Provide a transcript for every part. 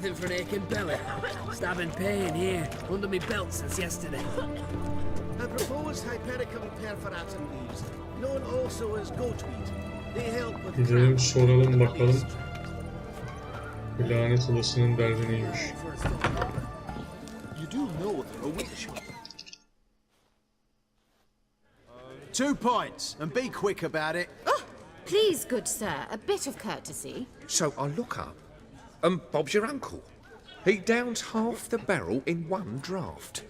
anything for an aching belly. Stabbing pain here, under me belt since yesterday. I propose Hypericum perforatum leaves, known also as goatweed. They help with Gidelim soralım bakalım. Bu lanet olasının derdi neymiş? You do know they're a witch. 2 points, and be quick about it. Please, good sir, a bit of courtesy. So I look up, and Bob's your uncle. He downs half the barrel in one draft.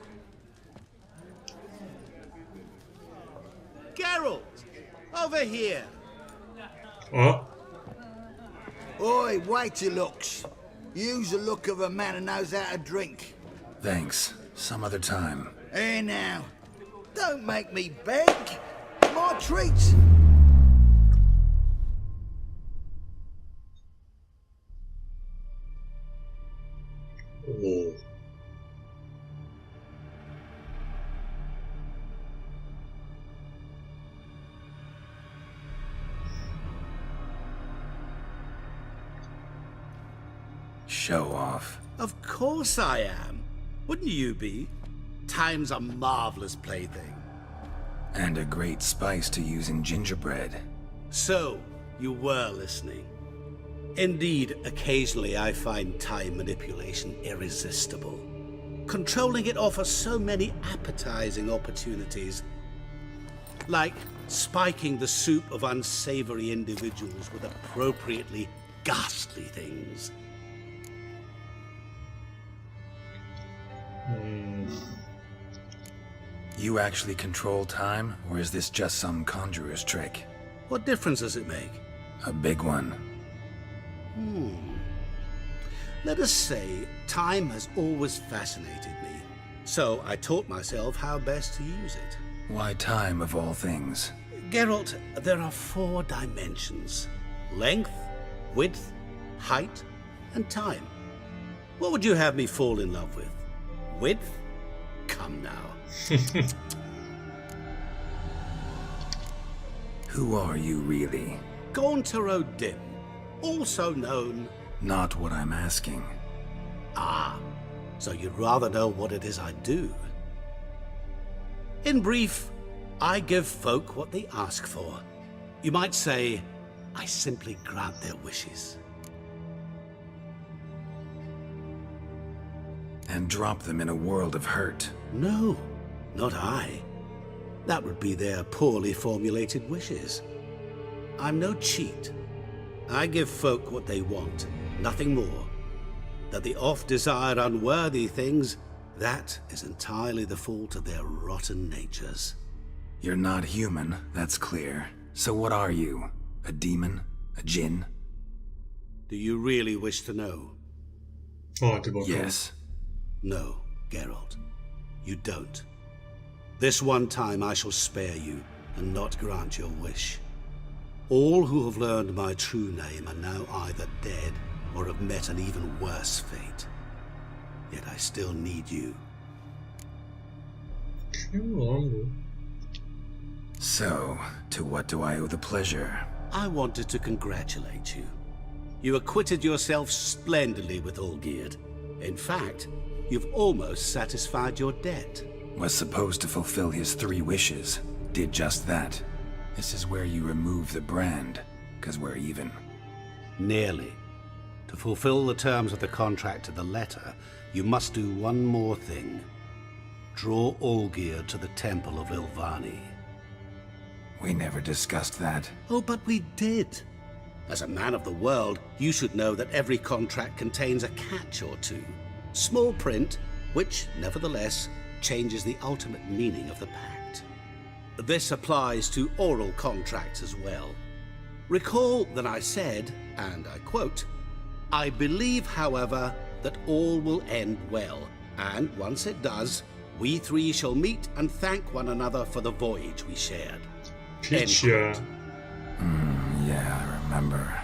Geralt, over here. Aa, Oi, wait your looks. Use the look of a man who knows how to drink. Thanks. Some other time. Here now. Don't make me beg. My treat. oo. Show off. Of course I am. Wouldn't you be? Time's a marvelous plaything. And a great spice to use in gingerbread. So, you were listening. Indeed, occasionally I find time manipulation irresistible. Controlling it offers so many appetizing opportunities. Like spiking the soup of unsavory individuals with appropriately ghastly things. You actually control time, or is this just some conjurer's trick? What difference does it make? A big one. Let us say time has always fascinated me. So I taught myself how best to use it. Why time of all things? Geralt, there are 4 dimensions. Length, width, height, and time. What would you have me fall in love with? Width? Come now. Who are you really? Gauntero Dim, also known... Not what I'm asking. Ah, so you'd rather know what it is I do. In brief, I give folk what they ask for. You might say, I simply grant their wishes. And drop them in a world of hurt. No, not I. That would be their poorly formulated wishes. I'm no cheat. I give folk what they want, nothing more. That they oft desire unworthy things, that is entirely the fault of their rotten natures. You're not human, that's clear. So what are you? A demon? A djinn? Do you really wish to know? Hadi bakalım. Yes. No, Geralt. You don't. This one time I shall spare you and not grant your wish. All who have learned my true name are now either dead or have met an even worse fate. Yet I still need you. Kim lan bu? So, to what do I owe the pleasure? I wanted to congratulate you. You acquitted yourself splendidly with Olgierd. In fact, you've almost satisfied your debt. Was supposed to fulfill his 3 wishes. Did just that. This is where you remove the brand, 'cause we're even. Nearly. To fulfill the terms of the contract to the letter, you must do one more thing. Draw Olgierd to the Temple of Ilvani. We never discussed that. Oh, but we did. As a man of the world, you should know that every contract contains a catch or two. Small print, which, nevertheless, changes the ultimate meaning of the pact. This applies to oral contracts as well. Recall that I said, and I quote, I believe, however, that all will end well, and once it does, we 3 shall meet and thank one another for the voyage we shared. Piç ya. Yeah, I remember.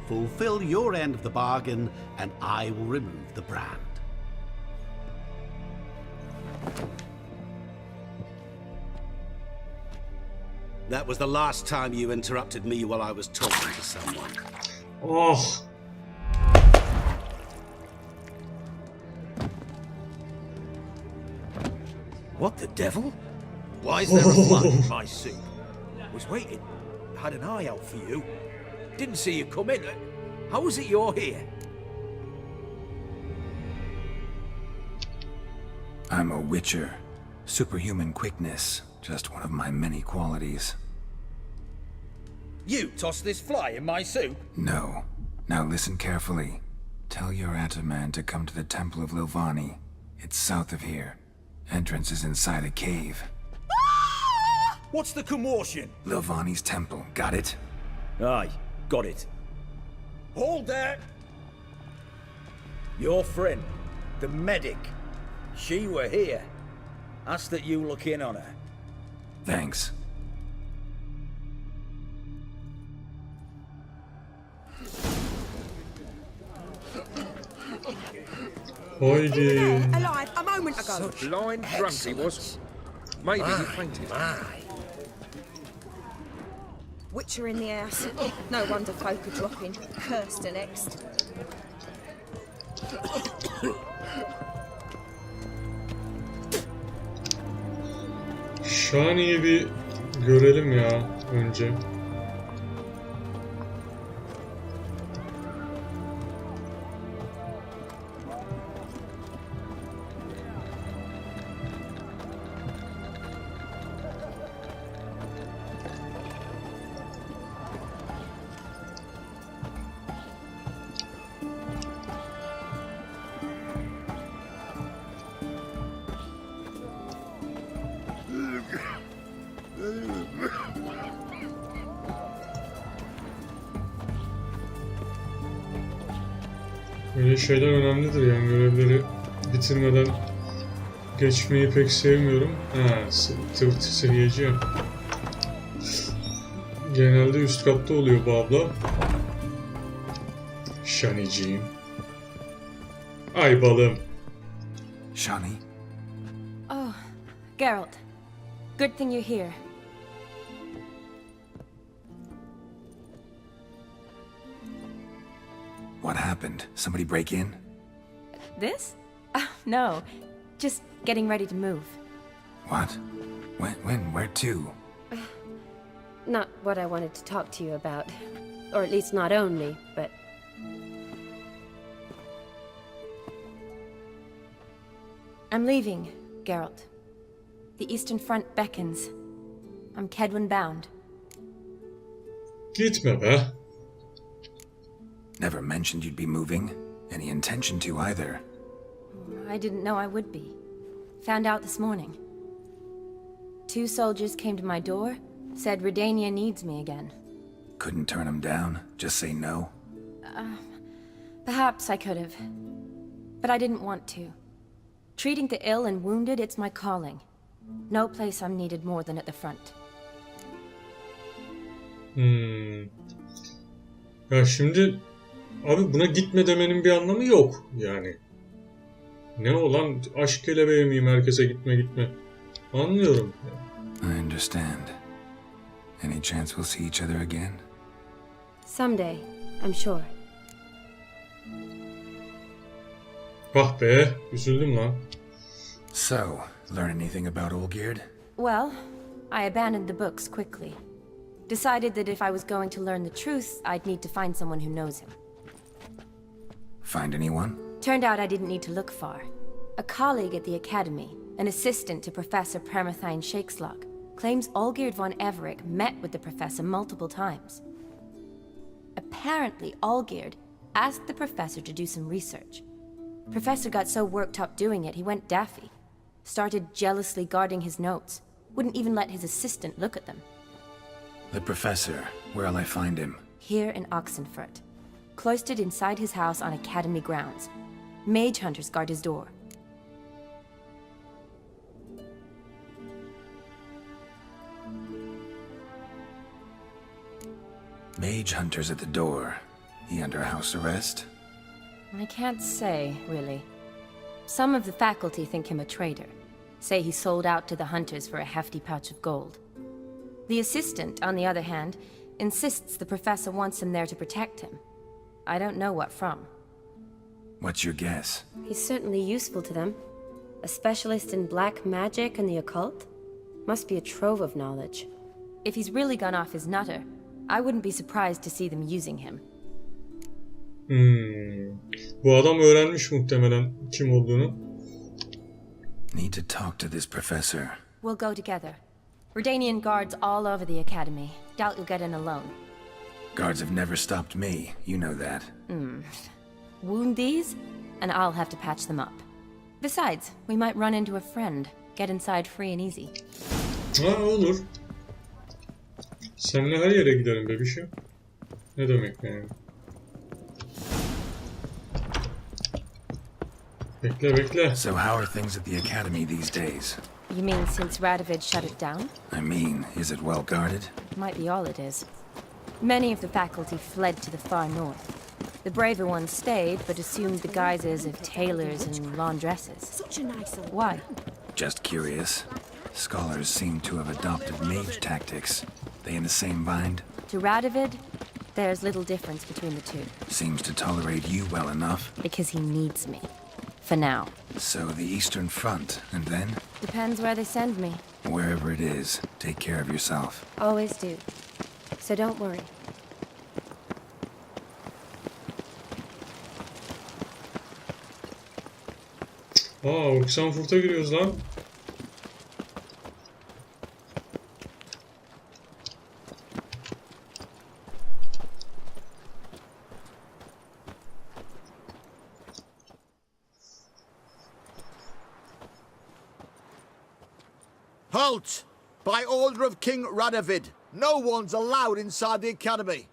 Fulfill your end of the bargain, and I will remove the brand. That was the last time you interrupted me while I was talking to someone. Oh. What the devil? Why is there a fly in my soup? Was waiting. Had an eye out for you. Didn't see you come in. How is it you're here? I'm a witcher. Superhuman quickness. Just one of my many qualities. You tossed this fly in my soup? No. Now listen carefully. Tell your Ataman to come to the Temple of Lilvani. It's south of here. Entrance is inside a cave. What's the commotion? Lilvani's temple, got it? Aye, got it. Hold there! Your friend, the medic, she were here. Ask that you look in on her. Thanks. Haydi. Alive a moment ago. So blind drunk he was. Maybe he fainted. Witcher in the house. No wonder folk are dropping. Cursed the next. Şani'yi bir görelim ya önce. Böyle şeyler önemlidir yani, görevleri bitirmeden geçmeyi pek sevmiyorum. Seviyeci. Genelde üst katta oluyor bu abla. Şaniciğim. Ay balım. Shani? Oh, Geralt. Good thing you're here. What happened? Somebody break in? This? No. Just getting ready to move. What? When? Where to? Not what I wanted to talk to you about. Or at least not only, but... I'm leaving, Geralt. The Eastern Front beckons. I'm Kedwin bound. Gitme be. Never mentioned you'd be moving. Any intention to either. I didn't know I would be. Found out this morning. 2 soldiers came to my door, said Redania needs me again. Couldn't turn him down? Just say no? Perhaps I could have. But I didn't want to. Treating the ill and wounded, it's my calling. No place I'm needed more than at the front. Ya şimdi abi buna gitme demenin bir anlamı yok yani. Ne olan aşk kelebeği miyim, herkese gitme. Anlıyorum. I understand. Any chance we'll see each other again? Someday, I'm sure. Ah be, üzüldüm lan. So, learn anything about Olgierd? Well, I abandoned the books quickly. Decided that if I was going to learn the truth, I'd need to find someone who knows him. Find anyone? Turned out I didn't need to look far. A colleague at the academy, an assistant to Professor Permathine Shakeslog, claims Olgierd von Everec met with the professor multiple times. Apparently, Olgierd asked the professor to do some research. Professor got so worked up doing it, he went daffy. Started jealously guarding his notes. Wouldn't even let his assistant look at them. The professor. Where'll I find him? Here in Oxenfurt. Cloistered inside his house on academy grounds. Mage hunters guard his door. Mage hunters at the door. He under house arrest? I can't say, really. Some of the faculty think him a traitor. Say he sold out to the hunters for a hefty pouch of gold. The assistant, on the other hand, insists the professor wants him there to protect him. I don't know what from. What's your guess? He's certainly useful to them. A specialist in black magic and the occult? Must be a trove of knowledge. If he's really gone off his nutter, I wouldn't be surprised to see them using him. Bu adam öğrenmiş muhtemelen kim olduğunu. Need to talk to this professor. We'll go together. Redanian guards all over the academy. Doubt you'll get in alone. Guards have never stopped me, you know that. Wound these, and I'll have to patch them up. Besides, we might run into a friend. Get inside free and easy. Ha, olur. Seninle her yere gidelim bebişim. Ne demek yani? Bekle bekle. So how are things at the academy these days? You mean since Radovid shut it down? I mean, is it well guarded? Might be all it is. Many of the faculty fled to the far north. The braver ones stayed, but assumed the guises of tailors and laundresses. Such a nice old Why? Just curious. Scholars seem to have adopted mage tactics. They in the same bind? To Radovid, there's little difference between the two. Seems to tolerate you well enough. Because he needs me. For now. So the Eastern Front, and then? Depends where they send me. Wherever it is, take care of yourself. Always do. So don't worry. Oxenfurt'a giriyoruz lan. Halt! By order of King Radovid, no one's allowed inside the academy.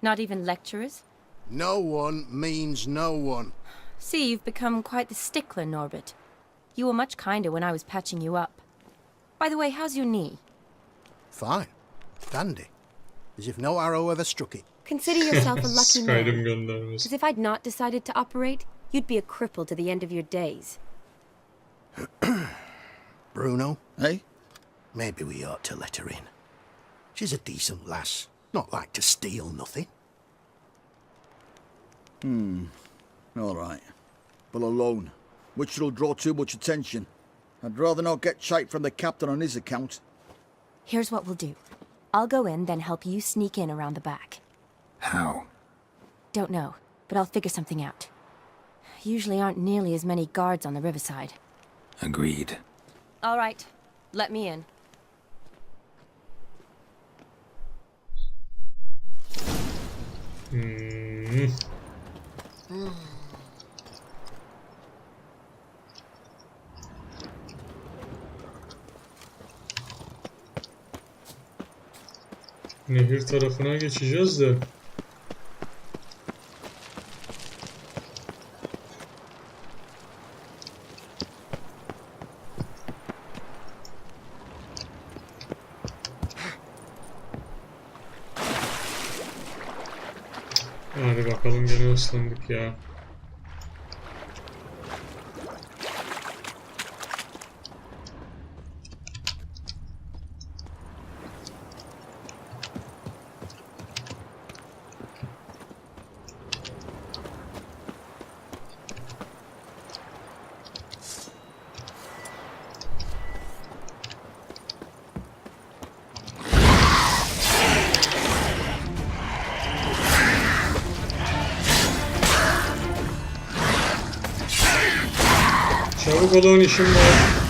Not even lecturers? No one means no one. See, you've become quite the stickler, Norbert. You were much kinder when I was patching you up. By the way, how's your knee? Fine. Dandy. As if no arrow ever struck it. Consider yourself a lucky man. Skyrim göndermesi. Because if I'd not decided to operate, you'd be a cripple to the end of your days. Bruno, eh? Maybe we ought to let her in. She's a decent lass. Not like to steal nothing. All right. But alone, which will draw too much attention. I'd rather not get shite from the captain on his account. Here's what we'll do. I'll go in, then help you sneak in around the back. How? Don't know, but I'll figure something out. Usually aren't nearly as many guards on the riverside. Agreed. All right, let me in. Nehir tarafına geçeceğiz de. Hadi bakalım, gene ıslandık ya. Çabuk olun, işim var.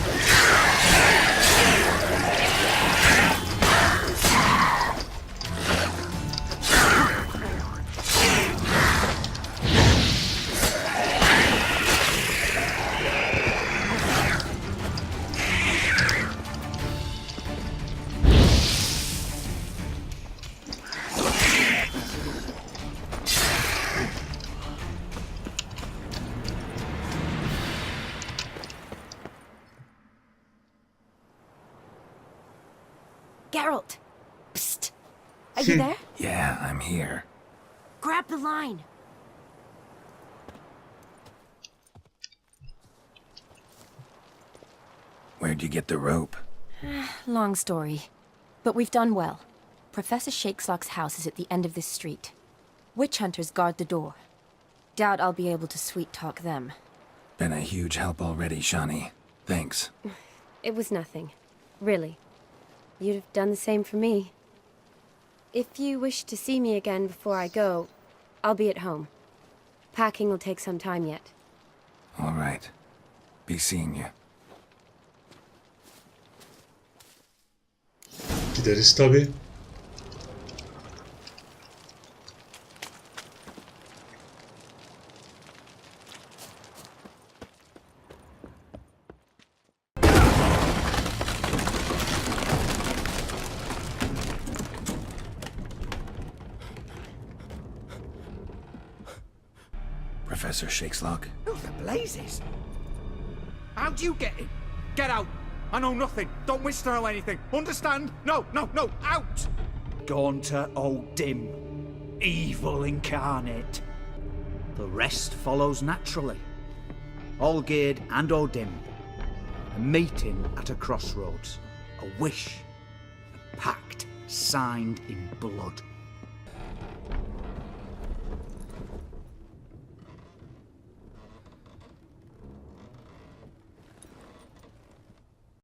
Geralt! Psst! Are you there? Yeah, I'm here. Grab the line! Where'd you get the rope? Long story. But we've done well. Professor Shakeslock's house is at the end of this street. Witch hunters guard the door. Doubt I'll be able to sweet-talk them. Been a huge help already, Shani. Thanks. It was nothing. Really. You'd have done the same for me. If you wish to see me again before I go, I'll be at home. Packing will take some time yet. All right. Be seeing you. Gideriz tabii. Professor Shakeslock? Who the blazes? How'd you get in? Get out! I know nothing. Don't wish to know anything. Understand? No, no, no, out! Gaunter O'Dim. Evil incarnate. The rest follows naturally. Olgerd and O'Dim. A meeting at a crossroads. A wish. A pact signed in blood.